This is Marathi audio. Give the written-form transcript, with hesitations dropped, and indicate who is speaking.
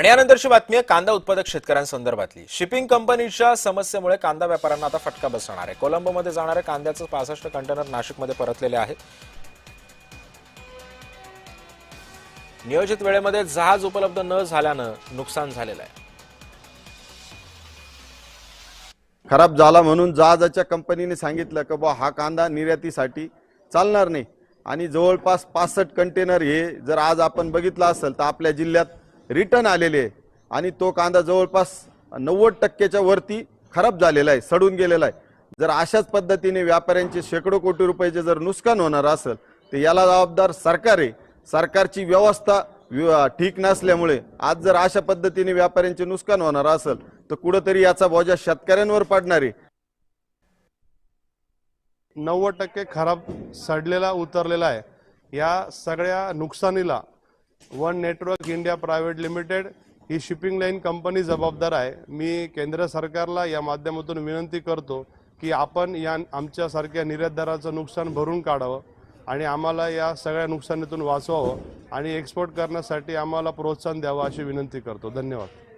Speaker 1: आणि यानंतरची बातमी आहे कांदा उत्पादक शेतकऱ्यांसंदर्भातली। शिपिंग कंपनीच्या समस्येमुळे कांदा व्यापाऱ्यांना आता फटका बसणार आहे। कोलंबोमध्ये जाणारे कांद्याचे 65 कंटेनर नाशिकमध्ये परतलेले आहेत। नियोजित वेळेमध्ये जहाज उपलब्ध न झाल्यानं नुकसान झालेलं आहे।
Speaker 2: खराब झाला म्हणून जहाजाच्या कंपनीने सांगितलं की बा हा कांदा निर्यातीसाठी चालणार नाही आणि जवळपास 65 कंटेनर हे जर आज आपण बघितलं असेल तर आपल्या जिल्ह्यात रिटर्न आलेले आहे आणि तो कांदा जवळपास 90% वरती खराब झालेला आहे, सडून गेलेला आहे। जर अशाच पद्धतीने व्यापाऱ्यांचे शेकडो कोटी रुपयाचे जर नुकसान होणार असेल तर याला जबाबदार सरकार आहे। सरकारची व्यवस्था ठीक नसल्यामुळे आज जर अशा पद्धतीने व्यापाऱ्यांचे नुकसान होणार असेल तर कुठेतरी याचा बोजा शेतकऱ्यांवर पडणार आहे।
Speaker 3: 90% खराब सडलेला उतरलेला आहे। या सगळ्या नुकसानीला one network India private limited ही शिपिंग लाईन कंपनी जबाबदार आहे। मी केंद्र सरकारला या माध्यमातून विनंती करतो की आपण या आमच्यासारख्या निर्यातदाराचं नुकसान भरून काढावं आणि आम्हाला या सगळ्या नुकसानीतून वाचवावं आणि एक्सपोर्ट करण्यासाठी आम्हाला प्रोत्साहन द्यावं अशी विनंती करतो। धन्यवाद।